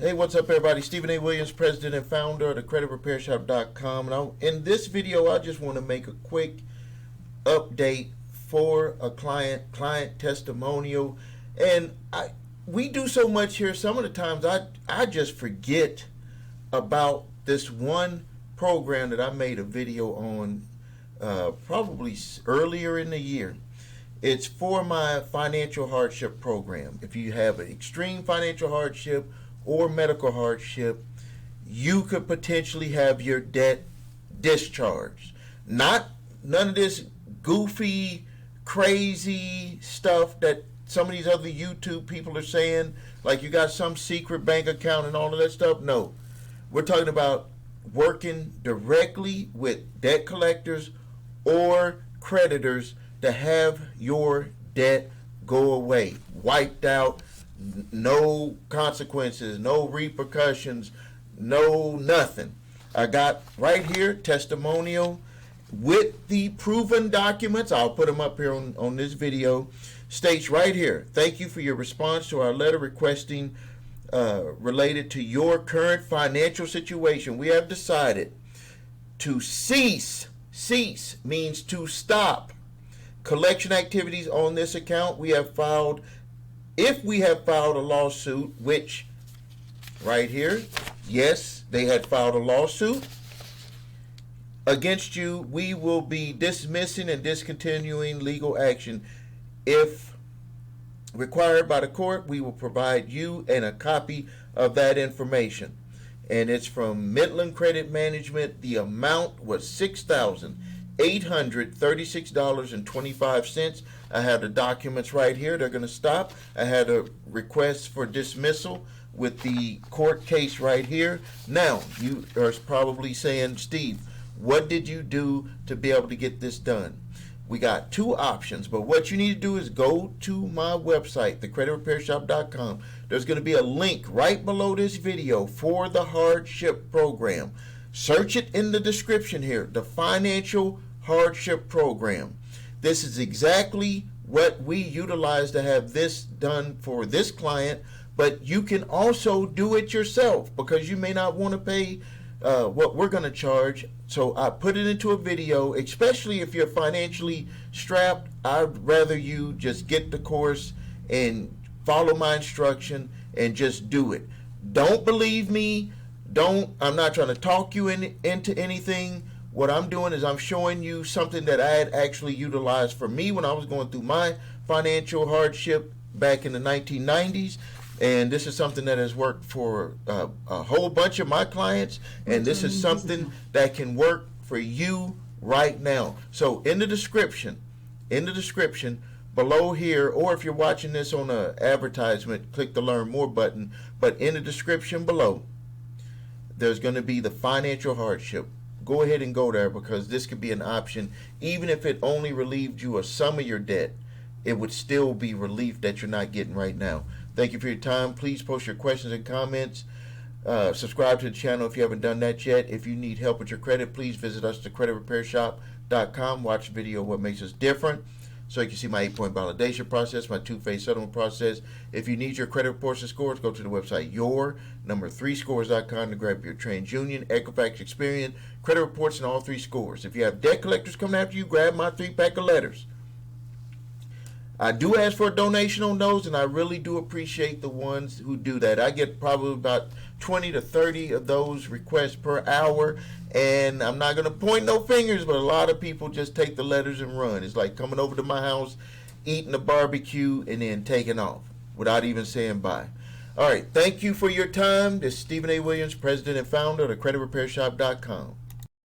Hey, what's up, everybody? Stephen A. Williams, president and founder of the creditrepairshop.com. And in this video, I just want to make a quick update for a client testimonial. And we do so much here. Some of the times I just forget about this one program that I made a video on probably earlier in the year. It's for my financial hardship program. If you have an extreme financial hardship or medical hardship, you could potentially have your debt discharged. None of this goofy, crazy stuff that some of these other YouTube people are saying, like you got some secret bank account and all of that stuff. No, we're talking about working directly with debt collectors or creditors to have your debt go away, wiped out, no consequences, no repercussions, no nothing. I got right here testimonial with the proven documents. I'll put them up here on this video. States right here, thank you for your response to our letter requesting related to your current financial situation. We have decided to cease means to stop collection activities on this account. If we have filed a lawsuit, which right here, yes, they had filed a lawsuit against you, we will be dismissing and discontinuing legal action. If required by the court, we will provide you and a copy of that information. And it's from Midland Credit Management. The amount was $6,836.25. I have the documents right here. They're going to stop. I had a request for dismissal with the court case right here. Now, you are probably saying, Steve, what did you do to be able to get this done? We got two options, but what you need to do is go to my website, thecreditrepairshop.com. There's going to be a link right below this video for the hardship program. Search it in the description here, the financial hardship program. This is exactly what we utilize to have this done for this client, but you can also do it yourself because you may not want to pay what we're going to charge. So I put it into a video, especially if you're financially strapped. I'd rather you just get the course and follow my instruction and just do it. Don't believe me. I'm not trying to talk you into anything. What I'm doing is I'm showing you something that I had actually utilized for me when I was going through my financial hardship back in the 1990s. And this is something that has worked for a whole bunch of my clients. And this is something that can work for you right now. So in the description below here, or if you're watching this on an advertisement, click the Learn More button. But in the description below, there's going to be the financial hardship. Go ahead and go there because this could be an option. Even if it only relieved you of some of your debt, it would still be relief that you're not getting right now. Thank you for your time. Please post your questions and comments. Subscribe to the channel if you haven't done that yet. If you need help with your credit, please visit us at thecreditrepairshop.com. Watch the video What Makes Us Different so you can see my 8-point validation process, my 2-phase settlement process. If you need your credit reports and scores, go to the website your3scores.com to grab your TransUnion, Equifax, Experian, credit reports, and all 3 scores. If you have debt collectors coming after you, grab my 3-pack of letters. I do ask for a donation on those, and I really do appreciate the ones who do that. I get probably about 20 to 30 of those requests per hour, and I'm not going to point no fingers, but a lot of people just take the letters and run. It's like coming over to my house, eating a barbecue, and then taking off without even saying bye. All right, thank you for your time. This is Stephen A. Williams, president and founder of thecreditrepairshop.com.